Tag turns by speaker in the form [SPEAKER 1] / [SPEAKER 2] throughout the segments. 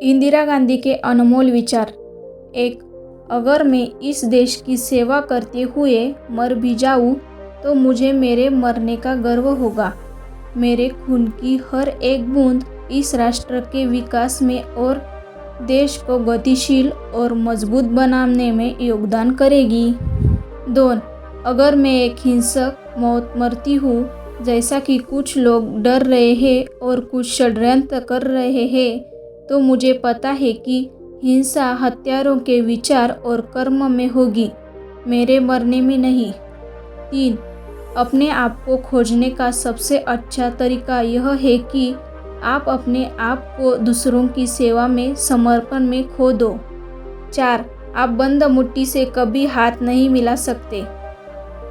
[SPEAKER 1] इंदिरा गांधी के अनमोल विचार। एक, अगर मैं इस देश की सेवा करते हुए मर भी जाऊँ तो मुझे मेरे मरने का गर्व होगा। मेरे खून की हर एक बूंद इस राष्ट्र के विकास में और देश को गतिशील और मजबूत बनाने में योगदान करेगी। 2, अगर मैं एक हिंसक मौत मरती हूँ जैसा कि कुछ लोग डर रहे हैं और कुछ षड्यंत्र कर रहे हैं, तो मुझे पता है कि हिंसा हत्यारों के विचार और कर्म में होगी, मेरे मरने में नहीं। 3, अपने आप को खोजने का सबसे अच्छा तरीका यह है कि आप अपने आप को दूसरों की सेवा में समर्पण में खो दो। 4, आप बंद मुट्ठी से कभी हाथ नहीं मिला सकते।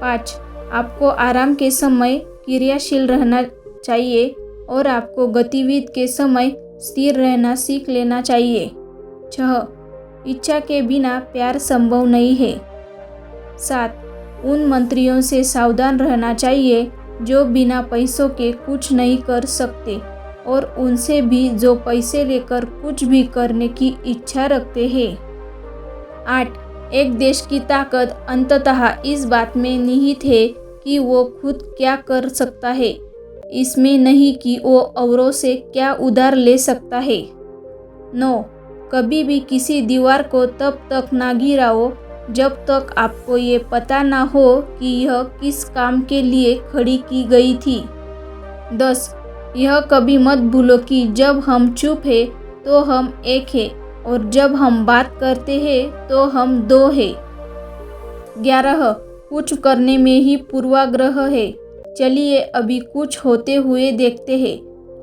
[SPEAKER 1] 5, आपको आराम के समय क्रियाशील रहना चाहिए और आपको गतिविधि के समय स्थिर रहना सीख लेना चाहिए। 6, इच्छा के बिना प्यार संभव नहीं है। 7, उन मंत्रियों से सावधान रहना चाहिए जो बिना पैसों के कुछ नहीं कर सकते और उनसे भी जो पैसे लेकर कुछ भी करने की इच्छा रखते हैं। 8, एक देश की ताकत अंततः इस बात में निहित है कि वो खुद क्या कर सकता है, इसमें नहीं कि वो औरों से क्या उधार ले सकता है। 9, कभी भी किसी दीवार को तब तक ना गिराओ जब तक आपको ये पता ना हो कि यह किस काम के लिए खड़ी की गई थी। 10, यह कभी मत भूलो कि जब हम चुप हैं तो हम एक हैं और जब हम बात करते हैं तो हम दो हैं। 11, कुछ करने में ही पूर्वाग्रह है। चलिए अभी कुछ होते हुए देखते हैं।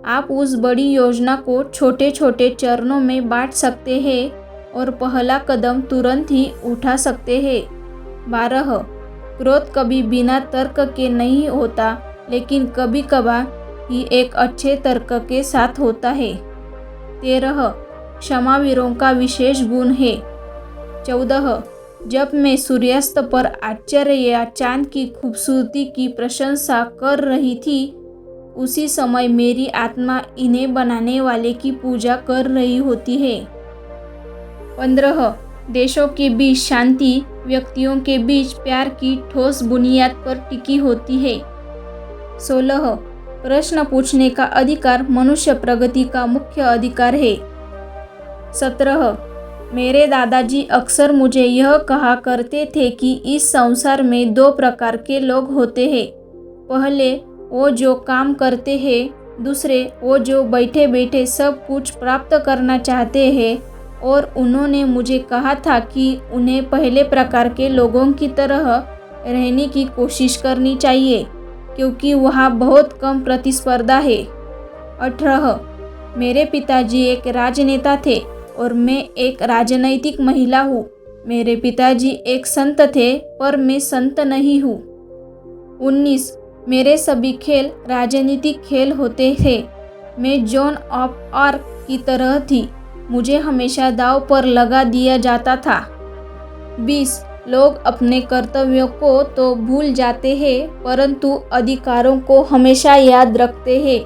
[SPEAKER 1] आप उस बड़ी योजना को छोटे छोटे चरणों में बांट सकते हैं और पहला कदम तुरंत ही उठा सकते हैं। 12, क्रोध कभी बिना तर्क के नहीं होता, लेकिन कभी कभार ही एक अच्छे तर्क के साथ होता है। 13, क्षमावीरों का विशेष गुण है। 14, जब मैं सूर्यास्त पर आश्चर्य या चांद की खूबसूरती की प्रशंसा कर रही थी, उसी समय मेरी आत्मा इन्हें बनाने वाले की पूजा कर रही होती है। 15, देशों के बीच शांति व्यक्तियों के बीच प्यार की ठोस बुनियाद पर टिकी होती है। 16, प्रश्न पूछने का अधिकार मनुष्य प्रगति का मुख्य अधिकार है। 17, मेरे दादाजी अक्सर मुझे यह कहा करते थे कि इस संसार में 2 प्रकार के लोग होते हैं। पहले वो जो काम करते हैं, दूसरे वो जो बैठे बैठे सब कुछ प्राप्त करना चाहते हैं। और उन्होंने मुझे कहा था कि उन्हें पहले प्रकार के लोगों की तरह रहने की कोशिश करनी चाहिए क्योंकि वहाँ बहुत कम प्रतिस्पर्धा है। 18, मेरे पिताजी एक राजनेता थे और मैं एक राजनैतिक महिला हूँ। मेरे पिताजी एक संत थे पर मैं संत नहीं हूँ। 19, मेरे सभी खेल राजनीतिक खेल होते थे। मैं जॉन ऑफ आर्क की तरह थी, मुझे हमेशा दांव पर लगा दिया जाता था। 20, लोग अपने कर्तव्यों को तो भूल जाते हैं परंतु अधिकारों को हमेशा याद रखते हैं।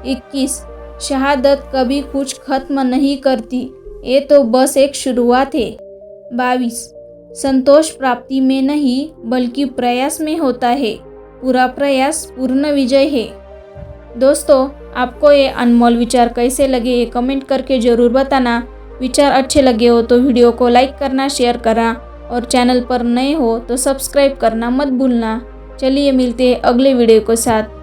[SPEAKER 1] 21, शहादत कभी कुछ खत्म नहीं करती, ये तो बस एक शुरुआत है। 22, संतोष प्राप्ति में नहीं बल्कि प्रयास में होता है, पूरा प्रयास पूर्ण विजय है। दोस्तों, आपको ये अनमोल विचार कैसे लगे ये कमेंट करके ज़रूर बताना। विचार अच्छे लगे हो तो वीडियो को लाइक करना, शेयर करना और चैनल पर नए हो तो सब्सक्राइब करना मत भूलना। चलिए मिलते हैं अगले वीडियो के साथ।